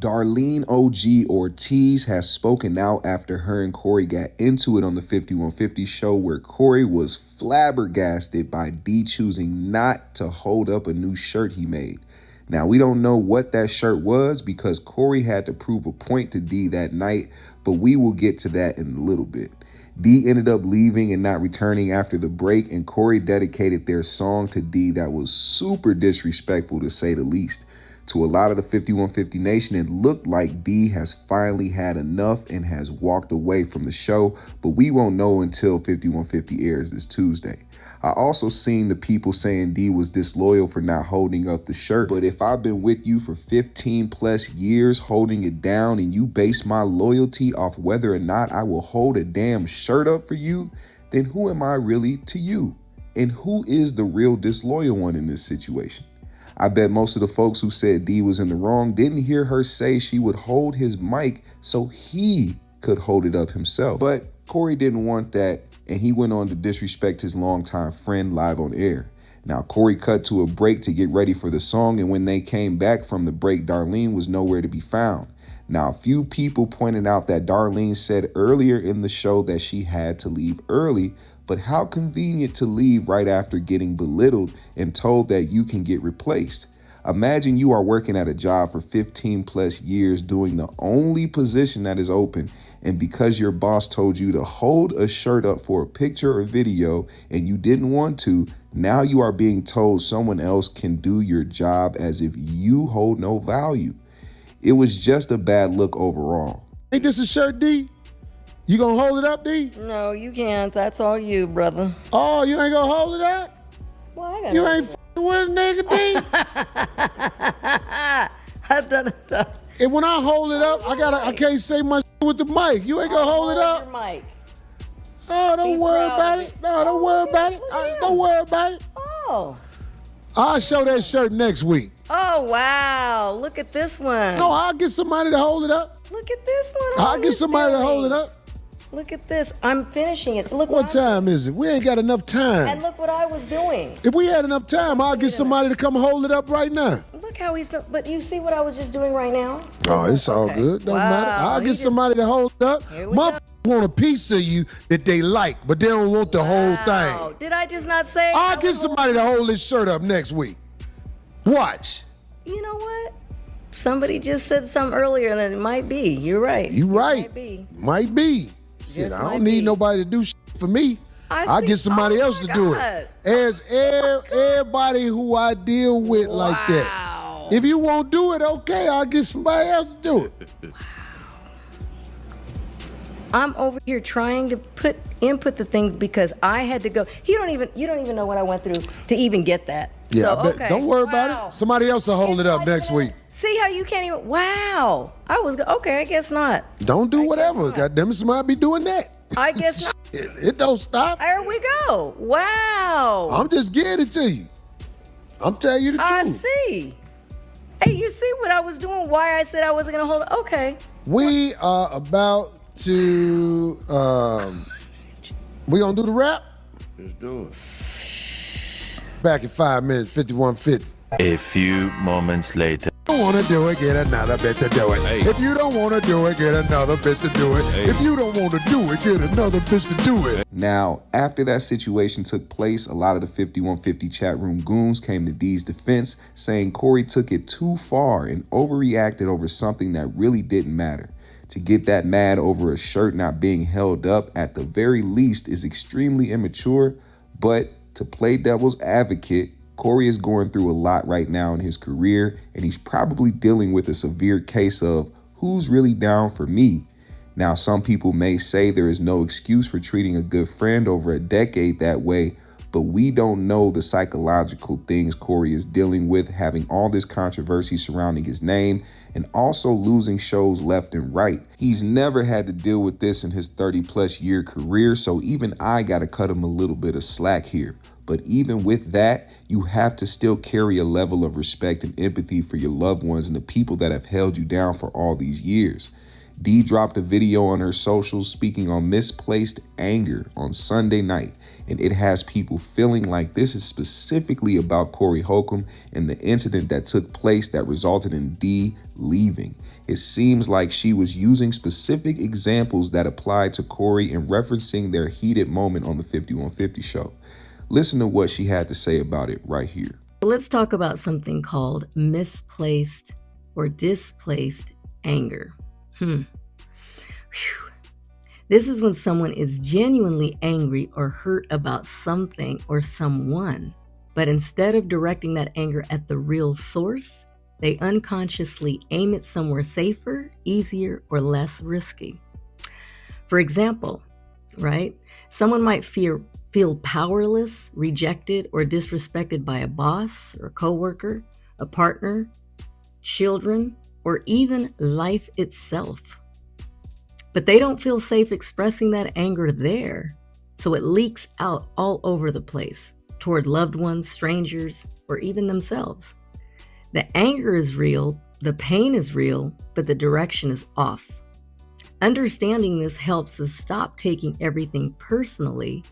Darlene OG Ortiz has spoken out after her and Corey got into it on the 5150 show, where Corey was flabbergasted by D choosing not to hold up a new shirt he made. Now, we don't know what that shirt was because Corey had to prove a point to D that night, but we will get to that in a little bit. D ended up leaving and not returning after the break, and Corey dedicated their song to D that was super disrespectful, to say the least. To a lot of the 5150 Nation, it looked like D has finally had enough and has walked away from the show, but we won't know until 5150 airs this Tuesday. I also seen the people saying D was disloyal for not holding up the shirt, but if I've been with you for 15 plus years holding it down and you base my loyalty off whether or not I will hold a damn shirt up for you, then who am I really to you? And who is the real disloyal one in this situation? I bet most of the folks who said D was in the wrong didn't hear her say she would hold his mic so he could hold it up himself. But Corey didn't want that, and he went on to disrespect his longtime friend live on air. Now, Corey cut to a break to get ready for the song, and when they came back from the break, Darlene was nowhere to be found. Now, a few people pointed out that Darlene said earlier in the show that she had to leave early, but how convenient to leave right after getting belittled and told that you can get replaced. Imagine you are working at a job for 15 plus years doing the only position that is open, and because your boss told you to hold a shirt up for a picture or video and you didn't want to, now you are being told someone else can do your job as if you hold no value. It was just a bad look overall. Ain't this a shirt, D? You gonna hold it up, D? No, you can't. That's all you, brother. Oh, you ain't gonna hold it up? Well, I gotta You ain't f***ing with a nigga, D? And when I hold it up, I can't say my shit with the mic. You ain't gonna hold it up? Your mic. Oh, don't worry about it. No, don't worry about it. Don't worry about it. Oh. I'll show that shirt next week. Oh, wow. Look at this one. No, I'll get somebody to hold it up. Look at this one. I'll get somebody to hold it up. Look at this. I'm finishing it. Look What time is it? We ain't got enough time. And look what I was doing. If we had enough time, I'll get somebody to come hold it up right now. Look how he's, but you see what I was just doing right now? Oh, it's all good. Don't matter. I'll get somebody to hold it up. Motherfuckers want a piece of you that they like, but they don't want the whole thing. Did I just not say? I'll get somebody to hold this shirt up next week. Watch. You know what? Somebody just said something earlier that it might be. You're right. You right. Might be. Might be. Shit, I don't need nobody to do shit for me. I'll get somebody else to do it. As everybody who I deal with like that. If you won't do it, okay, I'll get somebody else to do it. I'm over here trying to input the things because I had to go. You don't even know what I went through to even get that. Yeah, so, I bet. Okay. Don't worry about it. Somebody else will hold it up next week. See how you can't even, wow. Okay, I guess not. Don't do whatever. Goddamn it, somebody be doing that. I guess not. It don't stop. There we go. Wow. I'm just getting it to you. I'm telling you the truth. I see. Hey, you see what I was doing? Why I said I wasn't going to hold it? Okay. We are about to, we gonna do the rap? Let's do it. Back in 5 minutes, 5150. A few moments later. If you don't want to do it, get another bitch to do it. Hey. If you don't want to do it, get another bitch to do it. Hey. If you don't want to do it, get another bitch to do it. Now, after that situation took place, a lot of the 5150 chat room goons came to D's defense, saying Corey took it too far and overreacted over something that really didn't matter. To get that mad over a shirt not being held up at the very least is extremely immature, but to play devil's advocate, Corey is going through a lot right now in his career, and he's probably dealing with a severe case of who's really down for me. Now, some people may say there is no excuse for treating a good friend over a decade that way, but we don't know the psychological things Corey is dealing with, having all this controversy surrounding his name and also losing shows left and right. He's never had to deal with this in his 30-plus year career, so even I gotta cut him a little bit of slack here. But even with that, you have to still carry a level of respect and empathy for your loved ones and the people that have held you down for all these years. Dee dropped a video on her socials speaking on misplaced anger on Sunday night, and it has people feeling like this is specifically about Corey Holcomb and the incident that took place that resulted in Dee leaving. It seems like she was using specific examples that applied to Corey and referencing their heated moment on the 5150 show. Listen to what she had to say about it right here. Let's talk about something called misplaced or displaced anger. This is when someone is genuinely angry or hurt about something or someone, but instead of directing that anger at the real source, they unconsciously aim it somewhere safer, easier, or less risky. For example, right? Someone might feel powerless, rejected, or disrespected by a boss or a coworker, a partner, children, or even life itself. But they don't feel safe expressing that anger there, so it leaks out all over the place toward loved ones, strangers, or even themselves. The anger is real, the pain is real, but the direction is off. Understanding this helps us stop taking everything personally,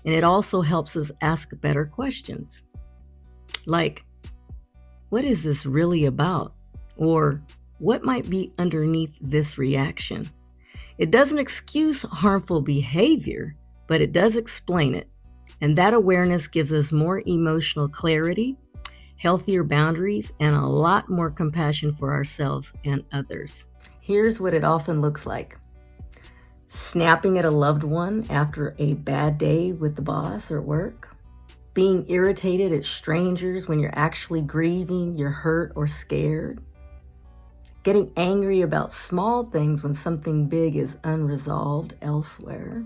and it also helps us ask better questions. Like, what is this really about? Or what might be underneath this reaction? It doesn't excuse harmful behavior, but it does explain it. And that awareness gives us more emotional clarity, healthier boundaries, and a lot more compassion for ourselves and others. Here's what it often looks like. Snapping at a loved one after a bad day with the boss or work. Being irritated at strangers when you're actually grieving, you're hurt or scared. Getting angry about small things when something big is unresolved elsewhere.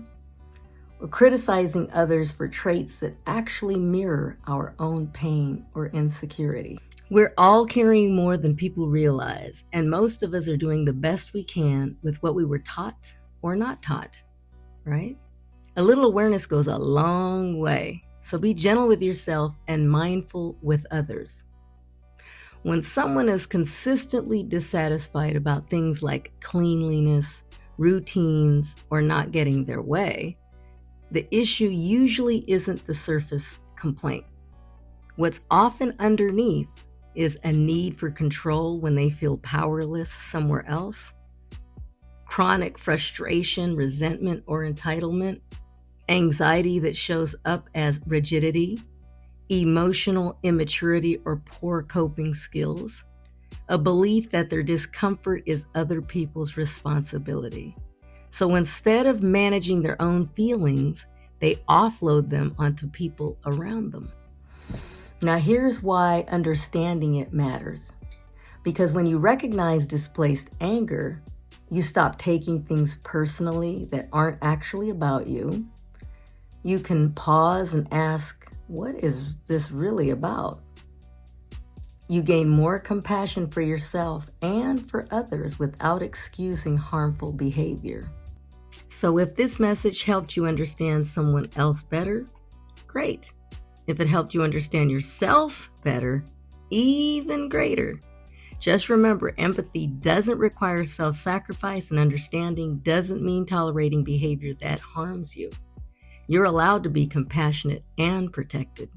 Or criticizing others for traits that actually mirror our own pain or insecurity. We're all carrying more than people realize, and most of us are doing the best we can with what we were taught or not taught, right? A little awareness goes a long way, so be gentle with yourself and mindful with others. When someone is consistently dissatisfied about things like cleanliness, routines, or not getting their way, the issue usually isn't the surface complaint. What's often underneath is a need for control when they feel powerless somewhere else, chronic frustration, resentment, or entitlement, anxiety that shows up as rigidity, emotional immaturity or poor coping skills, a belief that their discomfort is other people's responsibility. So instead of managing their own feelings, they offload them onto people around them. Now here's why understanding it matters. Because when you recognize displaced anger, you stop taking things personally that aren't actually about you. You can pause and ask, what is this really about? You gain more compassion for yourself and for others without excusing harmful behavior. So if this message helped you understand someone else better, great. If it helped you understand yourself better, even greater. Just remember, empathy doesn't require self-sacrifice, and understanding doesn't mean tolerating behavior that harms you. You're allowed to be compassionate and protected.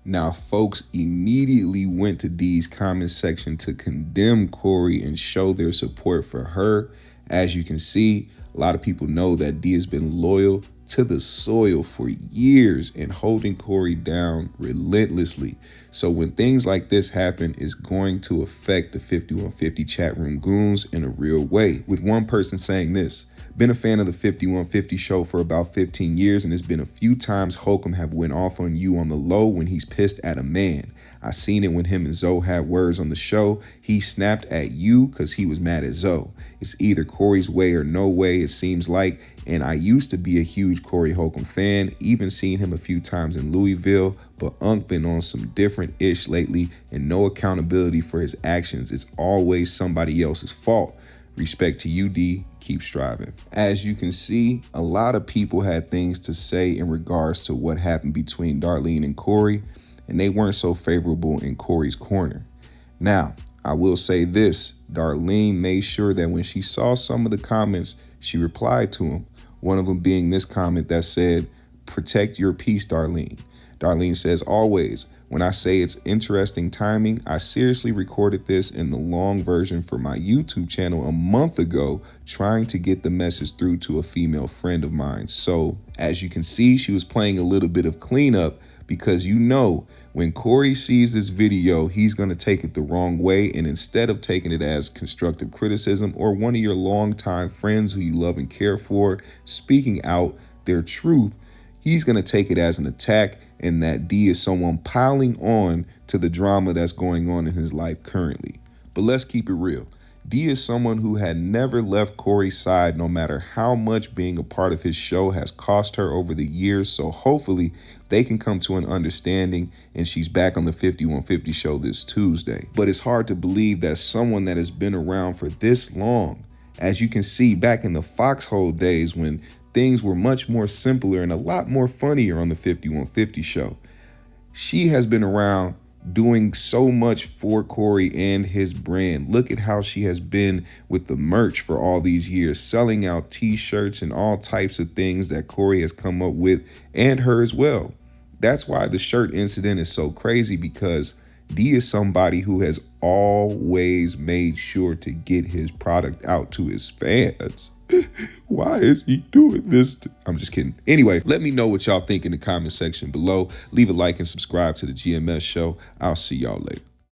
Now, folks immediately went to Dee's comment section to condemn Corey and show their support for her. As you can see, a lot of people know that Dee has been loyal to the soil for years and holding Corey down relentlessly. So when things like this happen, it's going to affect the 5150 chat room goons in a real way. With one person saying this: been a fan of the 5150 show for about 15 years, and it's been a few times Holcomb have went off on you on the low when he's pissed at a man. I seen it when him and Zoe had words on the show. He snapped at you because he was mad at Zoe. It's either Corey's way or no way, it seems like. And I used to be a huge Corey Holcomb fan, even seen him a few times in Louisville, but Unc been on some different ish lately and no accountability for his actions. It's always somebody else's fault. Respect to you, D. Keep striving. As you can see, a lot of people had things to say in regards to what happened between Darlene and Corey, and they weren't so favorable in Corey's corner. Now, I will say this, Darlene made sure that when she saw some of the comments, she replied to them. One of them being this comment that said, "Protect your peace, Darlene." Darlene says, "Always, when I say it's interesting timing, I seriously recorded this in the long version for my YouTube channel a month ago, trying to get the message through to a female friend of mine." So as you can see, she was playing a little bit of cleanup because when Corey sees this video, he's going to take it the wrong way. And instead of taking it as constructive criticism or one of your longtime friends who you love and care for speaking out their truth, he's going to take it as an attack, and that D is someone piling on to the drama that's going on in his life currently. But let's keep it real. D is someone who had never left Corey's side, no matter how much being a part of his show has cost her over the years. So hopefully they can come to an understanding, and she's back on the 5150 show this Tuesday. But it's hard to believe that someone that has been around for this long, as you can see back in the Foxhole days when things were much more simpler and a lot more funnier on the 5150 show, she has been around doing so much for Corey and his brand. Look at how she has been with the merch for all these years, selling out t-shirts and all types of things that Corey has come up with, and her as well. That's why the shirt incident is so crazy, because D is somebody who has always made sure to get his product out to his fans. Why is he doing this? I'm just kidding. Anyway, let me know what y'all think in the comment section below. Leave a like and subscribe to the GMS show. I'll see y'all later.